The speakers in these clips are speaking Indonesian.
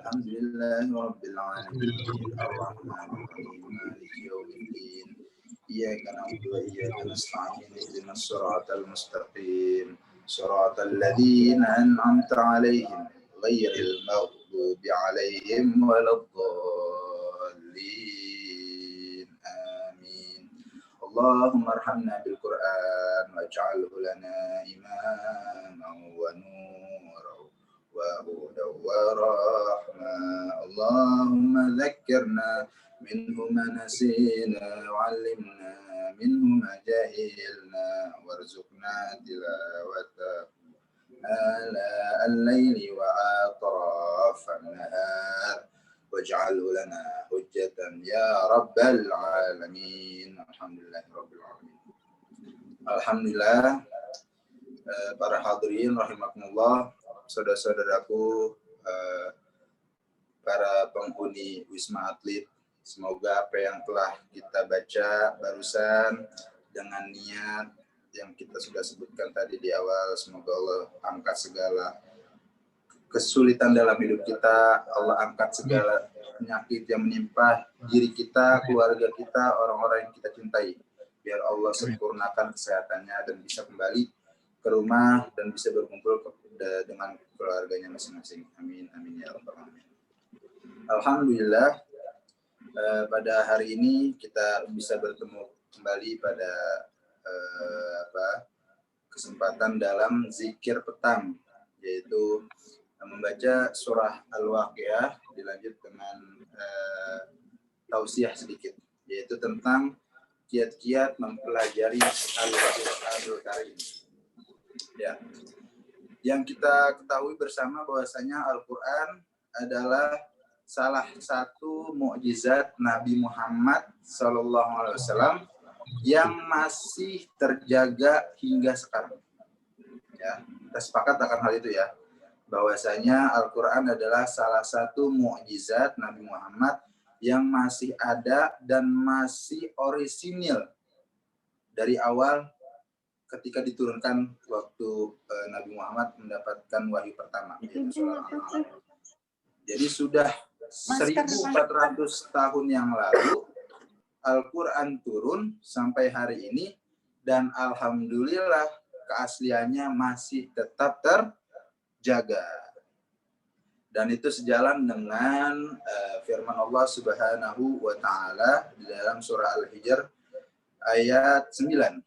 Alhamdulillah Rabbil Alamin Ar-Rahman Ar-Rahim Maliki Yawmiddin Iyyaka na'budu wa iyyaka nasta'in ihdinas siratal mustaqim siratal ladzina an'amta 'alaihim ghairil maghdubi 'alaihim waladdallin amin Allahumma arhamna bil Qur'an waj'alhu lana imaman wa nuran وهدى ورحمة اللهم ذكرنا منه ما نسينا وعلمنا منه ما جهلنا وارزقنا تلاوته آلاء الليل وأطراف النهار واجعله لنا حجة يا رب العالمين الحمد لله رب العالمين Alhamdulillah para hadirin rahimakumullah, saudara-saudaraku, para penghuni Wisma Atlet, semoga apa yang telah kita baca barusan dengan niat yang kita sudah sebutkan tadi di awal, semoga Allah angkat segala kesulitan dalam hidup kita, Allah angkat segala penyakit yang menimpa diri kita, keluarga kita, orang-orang yang kita cintai. Biar Allah sempurnakan kesehatannya dan bisa kembali ke rumah dan bisa berkumpul dengan keluarganya masing-masing. Amin, amin ya rabbal alamin. Alhamdulillah, pada hari ini kita bisa bertemu kembali pada kesempatan dalam zikir petang, yaitu membaca surah Al-Waqiah dilanjut dengan tausiah sedikit, yaitu tentang kiat-kiat mempelajari Al-Qur'anul Karim. Ya. Yang kita ketahui bersama bahwasanya Al-Qur'an adalah salah satu mukjizat Nabi Muhammad SAW yang masih terjaga hingga sekarang. Ya, kita sepakat akan hal itu ya. Bahwasanya Al-Qur'an adalah salah satu mukjizat Nabi Muhammad yang masih ada dan masih orisinil dari awal ketika diturunkan waktu Nabi Muhammad mendapatkan wahyu pertama. Jadi sudah 1400 tahun yang lalu Al-Quran turun sampai hari ini, dan alhamdulillah keasliannya masih tetap terjaga. Dan itu sejalan dengan firman Allah Subhanahu wa taala di dalam surah Al-Hijr ayat 9.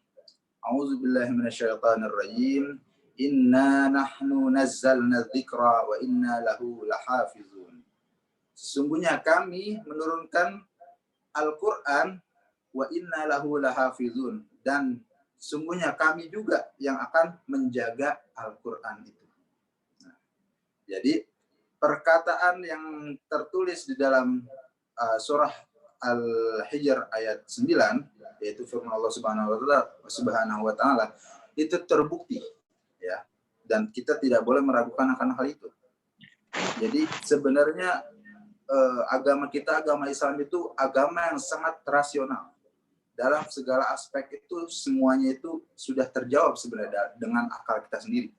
A'udzubillahi minasyaitonirrajim. Inna nahnu nazzalna dzikra wa inna lahu lahafizun. Sesungguhnya kami menurunkan Al-Qur'an wa inna lahu lahafizun, dan sesungguhnya kami juga yang akan menjaga Al-Qur'an itu. Nah, jadi perkataan yang tertulis di dalam surah Al-Hijr ayat 9, yaitu firman Allah Subhanahu wa taala, itu terbukti ya, dan kita tidak boleh meragukan akan hal itu. Jadi sebenarnya agama kita, agama Islam itu agama yang sangat rasional. Dalam segala aspek itu semuanya itu sudah terjawab sebenarnya dengan akal kita sendiri.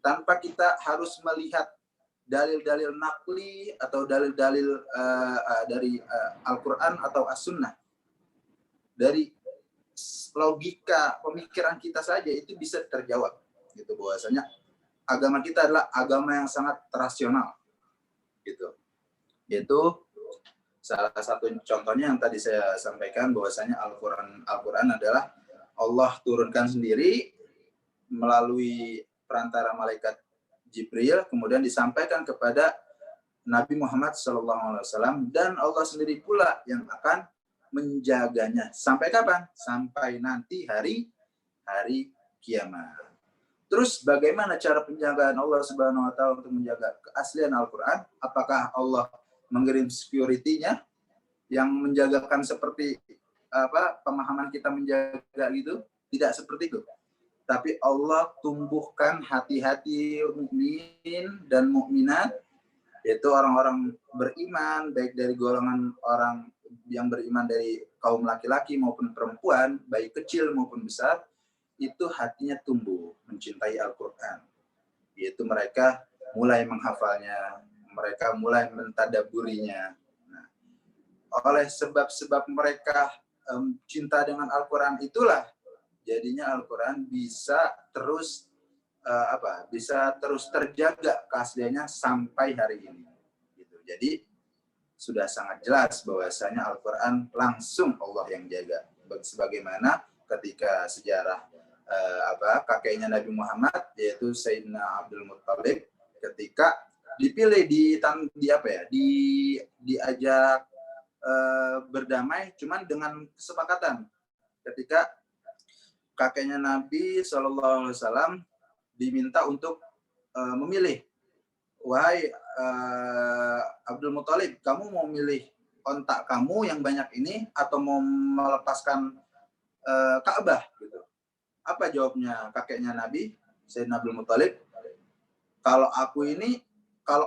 Tanpa kita harus melihat dalil-dalil nakli atau dalil-dalil dari Al-Quran atau As-Sunnah. Dari logika pemikiran kita saja itu bisa terjawab. Gitu, bahwasanya agama kita adalah agama yang sangat rasional. Gitu. Itu salah satu contohnya yang tadi saya sampaikan, bahwasanya Al-Quran adalah Allah turunkan sendiri melalui perantara malaikat Jibril, kemudian disampaikan kepada Nabi Muhammad SAW, dan Allah sendiri pula yang akan menjaganya. Sampai kapan? Sampai nanti hari kiamat. Terus bagaimana cara penjagaan Allah Subhanahu wa taala untuk menjaga keaslian Al-Qur'an? Apakah Allah mengirim security-nya yang menjagakan seperti pemahaman kita menjaga gitu? Tidak seperti itu. Tapi Allah tumbuhkan hati-hati mukmin dan mukminat, yaitu orang-orang beriman, baik dari golongan orang yang beriman dari kaum laki-laki maupun perempuan, baik kecil maupun besar, itu hatinya tumbuh mencintai Al-Quran. Yaitu mereka mulai menghafalnya, mereka mulai mentadaburinya. Nah, oleh sebab-sebab mereka cinta dengan Al-Quran itulah jadinya Al-Quran bisa terus bisa terus terjaga keasliannya sampai hari ini. Gitu. Jadi sudah sangat jelas bahwasanya Al-Quran langsung Allah yang jaga. Sebagaimana ketika sejarah kakeknya Nabi Muhammad yaitu Sayyidina Abdul Muttalib ketika dipilih diajak berdamai cuman dengan kesepakatan ketika kakeknya Nabi SAW diminta untuk memilih, wahai Abdul Muttalib, kamu mau milih ontak kamu yang banyak ini atau mau melepaskan Ka'bah gitu. Apa jawabnya kakeknya Nabi Sayyidina Abdul Muttalib? Kalau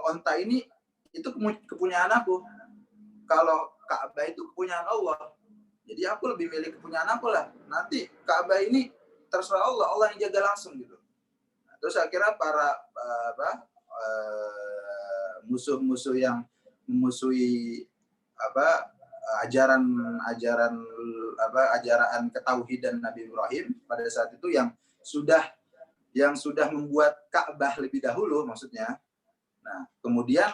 onta ini itu kepunyaan aku. Kalau Ka'bah itu kepunyaan Allah. Jadi aku lebih milih kepunyaan aku lah. Nanti Ka'bah ini terserah Allah, Allah yang jaga langsung gitu. Nah, terus akhirnya para musuh-musuh yang memusuhi ajaran ketauhidan Nabi Ibrahim pada saat itu yang sudah membuat Ka'bah lebih dahulu maksudnya. Nah, kemudian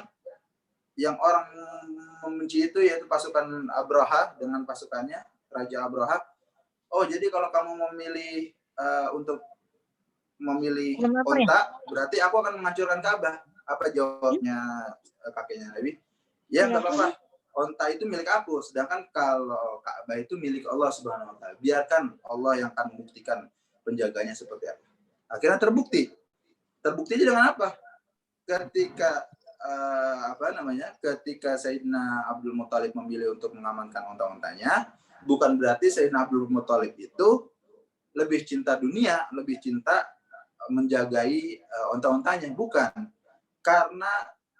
yang orang membenci itu yaitu pasukan Abraha dengan pasukannya, Raja Abraha. Oh, jadi kalau kamu memilih untuk memilih onta, berarti aku akan menghancurkan Ka'bah. Apa jawabnya kakeknya Nabi? Ya, nggak apa-apa. Onta itu milik aku, sedangkan kalau Ka'bah itu milik Allah Subhanahu wa taala. Biarkan Allah yang akan membuktikan penjaganya seperti apa. Akhirnya terbukti. Terbuktinya dengan apa? Ketika ketika Sayyidina Abdul Muttalib memilih untuk mengamankan onta-ontanya, bukan berarti Sayyidina Abdul Muttalib itu lebih cinta dunia, lebih cinta menjagai onta-ontanya, bukan. Karena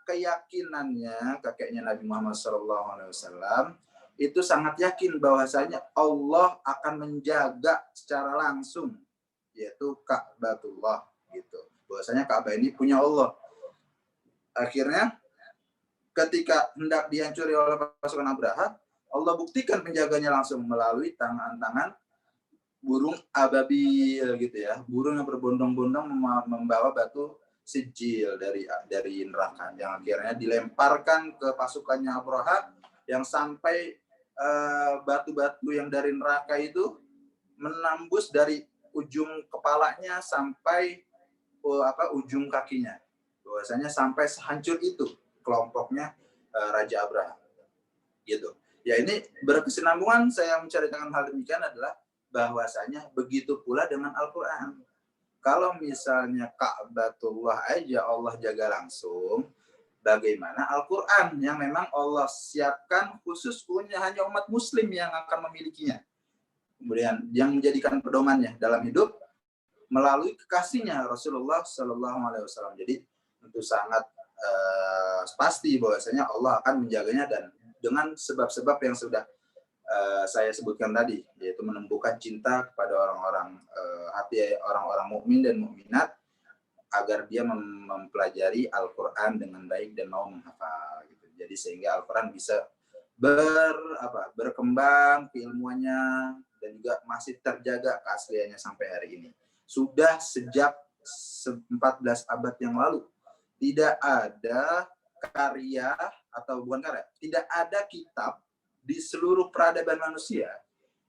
keyakinannya kakeknya Nabi Muhammad SAW itu sangat yakin bahwasanya Allah akan menjaga secara langsung, yaitu Ka'batullah gitu. Bahwasanya Ka'bah ini punya Allah. Akhirnya ketika hendak dihancuri oleh pasukan Abraha, Allah buktikan penjaganya langsung melalui tangan-tangan burung ababil gitu ya, burung yang berbondong-bondong membawa batu sijil dari neraka yang akhirnya dilemparkan ke pasukannya Abraha yang sampai batu-batu yang dari neraka itu menembus dari ujung kepalanya sampai ujung kakinya. Bahwasanya sampai sehancur itu kelompoknya Raja Abraha. Gitu. Ya, ini berkesinambungan saya menceritakan hal demikian adalah bahwasanya begitu pula dengan Al-Quran. Kalau misalnya Ka'batullah aja Allah jaga langsung, bagaimana Al-Quran yang memang Allah siapkan khusus hanya umat muslim yang akan memilikinya. Kemudian yang menjadikan pedomannya dalam hidup melalui kekasihnya Rasulullah SAW. Jadi tentu sangat pasti bahwasanya Allah akan menjaganya dan dengan sebab-sebab yang sudah saya sebutkan tadi, yaitu menumbuhkan cinta kepada hati orang-orang mukmin dan mukminat agar dia mempelajari Al-Quran dengan baik dan mau menghafal. Gitu. Jadi sehingga Al-Quran bisa berkembang keilmuannya dan juga masih terjaga keasliannya sampai hari ini. Sudah sejak 14 abad yang lalu tidak ada tidak ada kitab di seluruh peradaban manusia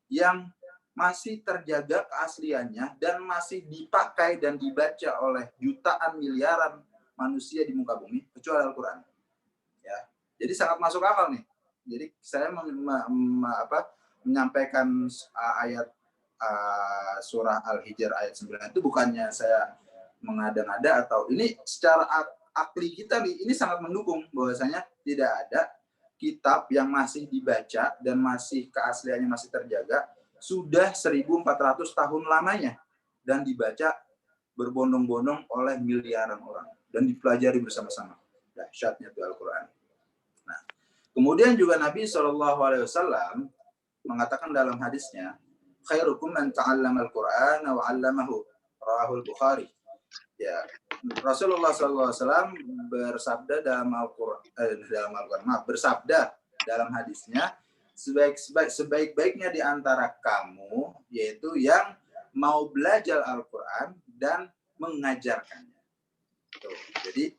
yang masih terjaga keasliannya dan masih dipakai dan dibaca oleh jutaan miliaran manusia di muka bumi kecuali Al-Quran. Ya, jadi sangat masuk akal nih. Jadi saya menyampaikan ayat surah Al-Hijr ayat 9 itu bukannya saya mengada-ngada atau ini secara akli kita nih, ini sangat mendukung bahwasanya tidak ada kitab yang masih dibaca dan masih keasliannya masih terjaga sudah 1400 tahun lamanya dan dibaca berbondong-bondong oleh miliaran orang dan dipelajari bersama-sama. Dahsyatnya itu Al-Quran. Nah, kemudian juga Nabi SAW mengatakan dalam hadisnya, khairukum man ta'allama al-Qur'ana wa 'allamahu, rawahul Bukhari. Ya, Rasulullah SAW bersabda dalam Al-Quran, bersabda dalam hadisnya, sebaik-baiknya di antara kamu yaitu yang mau belajar Al-Quran dan mengajarkannya. Tuh. Jadi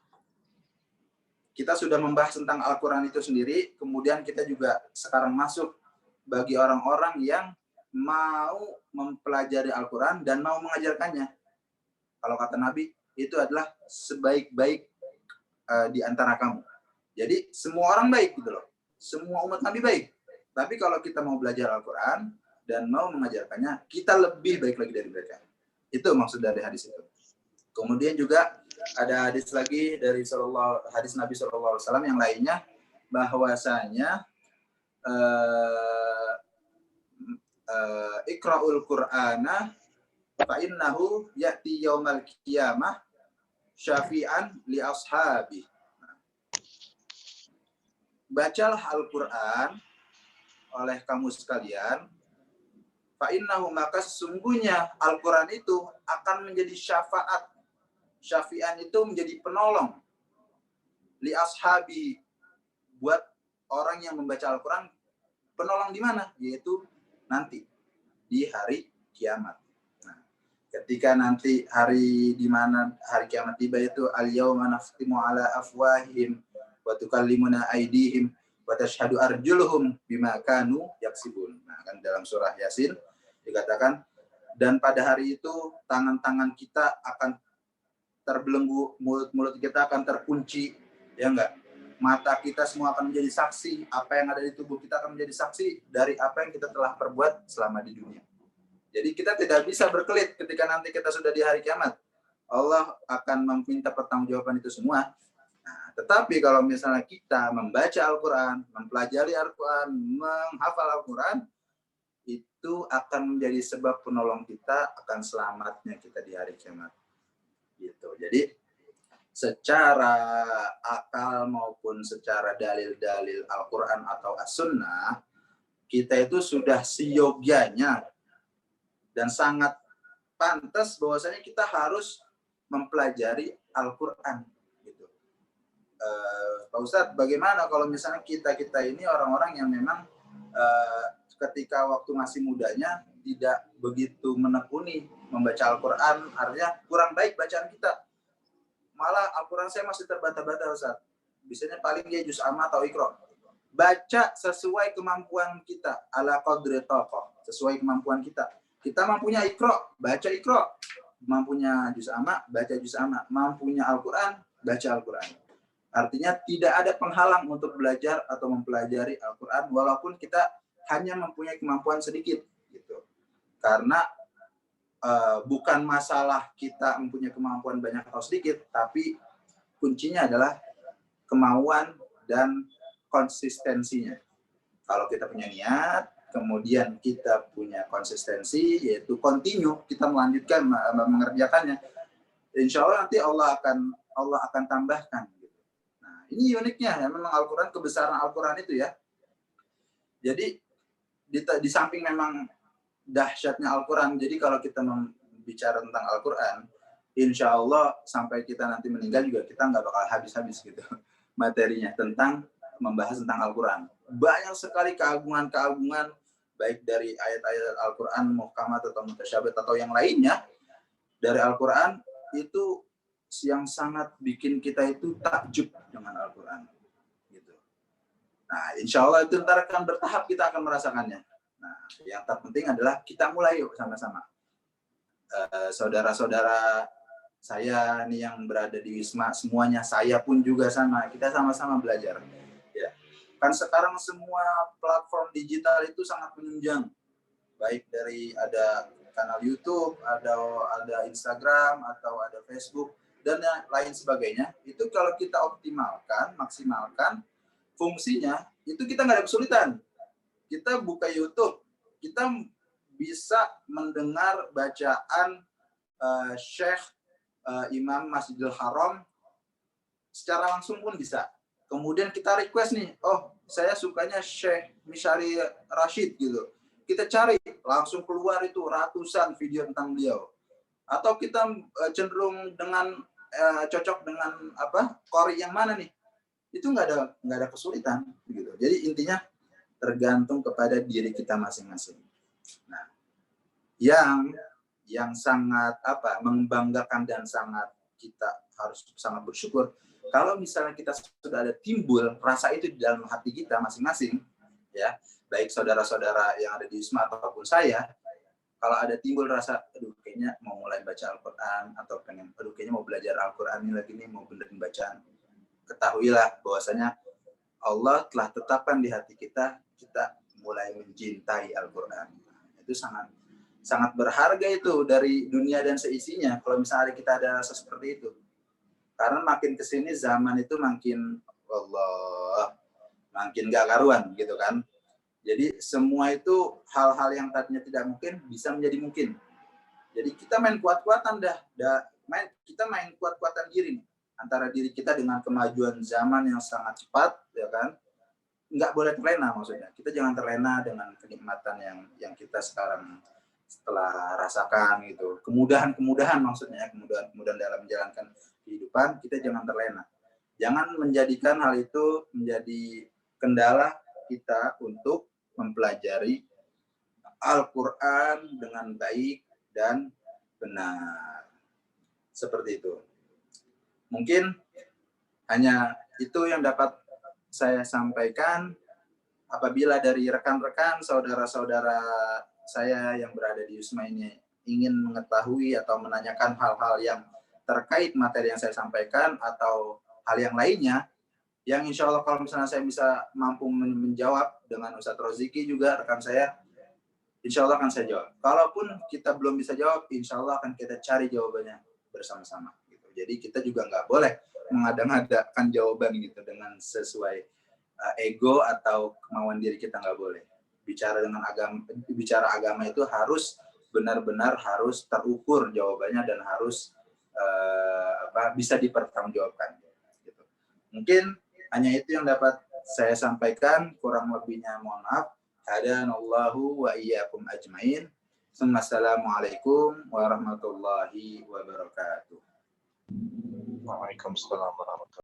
kita sudah membahas tentang Al-Quran itu sendiri, kemudian kita juga sekarang masuk bagi orang-orang yang mau mempelajari Al-Quran dan mau mengajarkannya. Kalau kata Nabi, itu adalah sebaik-baik di antara kamu. Jadi semua orang baik gitu loh. Semua umat Nabi baik. Tapi kalau kita mau belajar Al-Quran dan mau mengajarkannya, kita lebih baik lagi dari mereka. Itu maksud dari hadis itu. Kemudian juga ada hadis lagi dari hadis Nabi SAW yang lainnya, bahwasanya Iqra'ul Qur'ana fa'innahu ya'ti yaumal qiyamah syafi'an li ashabi. Bacalah Al-Quran oleh kamu sekalian, fa'innahu, maka sesungguhnya Al-Quran itu akan menjadi syafaat. Syafi'an itu menjadi penolong. Li ashabi, buat orang yang membaca Al-Quran, penolong di mana? Yaitu nanti di hari kiamat. Nah, ketika nanti hari di mana hari kiamat tiba itu al-yauma naftimu ala afwahim wa tukallimuna aydihim wa tashhadu arjuluhum bima kanu yaksibun. Nah, kan dalam surah Yasin dikatakan, dan pada hari itu tangan-tangan kita akan terbelenggu, mulut-mulut kita akan terkunci, ya enggak? Mata kita semua akan menjadi saksi, apa yang ada di tubuh kita akan menjadi saksi dari apa yang kita telah perbuat selama di dunia. Jadi kita tidak bisa berkelit ketika nanti kita sudah di hari kiamat. Allah akan meminta pertanggungjawaban itu semua. Nah, tetapi kalau misalnya kita membaca Al-Quran, mempelajari Al-Quran, menghafal Al-Quran, itu akan menjadi sebab penolong kita akan selamatnya kita di hari kiamat. Gitu. Jadi secara akal maupun secara dalil-dalil Al-Quran atau As-Sunnah, kita itu sudah seyogyanya dan sangat pantas bahwasanya kita harus mempelajari Al-Quran. Gitu. Pak Ustadz, bagaimana kalau misalnya kita ini orang-orang yang memang ketika waktu masih mudanya tidak begitu menekuni membaca Al-Quran, artinya kurang baik bacaan kita. Malah Al-Quran saya masih terbata-bata, Ustaz. Biasanya paling dia juz amma atau ikro. Baca sesuai kemampuan kita. Ala qadri taqah. Sesuai kemampuan kita. Kita mampunya ikro, baca ikro. Mampunya juz amma, baca juz amma. Mampunya Al-Quran, baca Al-Quran. Artinya tidak ada penghalang untuk belajar atau mempelajari Al-Quran walaupun kita hanya mempunyai kemampuan sedikit. Gitu. Karena bukan masalah kita mempunyai kemampuan banyak atau sedikit, tapi kuncinya adalah kemauan dan konsistensinya. Kalau kita punya niat, kemudian kita punya konsistensi, yaitu continue, kita melanjutkan mengerjakannya, insya Allah nanti Allah akan tambahkan. Nah, ini uniknya ya, memang Al-Quran, kebesaran Al-Quran itu ya. Jadi di samping memang dahsyatnya Al-Quran. Jadi kalau kita bicara tentang Al-Quran, insya Allah sampai kita nanti meninggal juga kita nggak bakal habis-habis gitu materinya tentang membahas tentang Al-Quran. Banyak sekali keagungan-keagungan baik dari ayat-ayat Al-Quran, muhkamat atau mutasyabihat atau yang lainnya dari Al-Quran itu yang sangat bikin kita itu takjub dengan Al-Quran. Gitu. Nah, insya Allah itu ntar akan bertahap kita akan merasakannya. Nah, yang terpenting adalah kita mulai yuk sama-sama. Saudara-saudara saya nih yang berada di Wisma, semuanya, saya pun juga sama. Kita sama-sama belajar. Ya. Kan sekarang semua platform digital itu sangat menunjang. Baik dari ada kanal YouTube, ada Instagram, atau ada Facebook, dan yang lain sebagainya. Itu kalau kita optimalkan, maksimalkan fungsinya, itu kita nggak ada kesulitan. Kita buka YouTube, kita bisa mendengar bacaan Syekh Imam Masjidil Haram secara langsung pun bisa. Kemudian kita request nih, oh saya sukanya Syekh Misyari Rashid gitu. Kita cari, langsung keluar itu ratusan video tentang beliau. Atau kita cenderung dengan cocok dengan qori yang mana nih? Itu nggak ada kesulitan gitu. Jadi intinya tergantung kepada diri kita masing-masing. Nah, yang sangat membanggakan dan sangat kita harus sangat bersyukur kalau misalnya kita sudah ada timbul rasa itu di dalam hati kita masing-masing, ya, baik saudara-saudara yang ada di Wisma ataupun saya, kalau ada timbul rasa, aduh kayaknya mau mulai baca Al-Quran, atau kayaknya mau belajar Al-Quran ini lagi nih, mau benerin bacaan, ketahuilah bahwasanya Allah telah tetapkan di hati kita, kita mulai mencintai Al-Quran. Itu sangat sangat berharga itu dari dunia dan seisinya kalau misalnya kita ada rasa seperti itu. Karena makin kesini zaman itu makin gak karuan gitu kan. Jadi semua itu hal-hal yang tadinya tidak mungkin bisa menjadi mungkin. Jadi kita main kuat-kuatan kita main kuat-kuatan diri nih. Antara diri kita dengan kemajuan zaman yang sangat cepat, ya kan? Nggak boleh terlena maksudnya. Kita jangan terlena dengan kenikmatan yang kita sekarang setelah rasakan gitu. Kemudahan maksudnya, kemudahan dalam menjalankan kehidupan, kita jangan terlena. Jangan menjadikan hal itu menjadi kendala kita untuk mempelajari Al-Quran dengan baik dan benar. Seperti itu. Mungkin hanya itu yang dapat saya sampaikan. Apabila dari rekan-rekan, saudara-saudara saya yang berada di Wisma ini ingin mengetahui atau menanyakan hal-hal yang terkait materi yang saya sampaikan atau hal yang lainnya, yang insya Allah kalau misalnya saya bisa mampu menjawab dengan Ustadz Roziki juga rekan saya, insya Allah akan saya jawab. Kalaupun kita belum bisa jawab, insya Allah akan kita cari jawabannya bersama-sama. Gitu. Jadi kita juga nggak boleh mengada-ngadakan jawaban gitu dengan sesuai ego atau kemauan diri kita, nggak boleh. Bicara agama itu harus benar-benar harus terukur jawabannya dan harus bisa dipertanggungjawabkan. Gitu. Mungkin hanya itu yang dapat saya sampaikan, kurang lebihnya mohon maaf. Hadanallahu wa iyyakum ajmain. Assalamualaikum warahmatullahi wabarakatuh. Waalaikumsalam warahmatullahi wabarakatuh.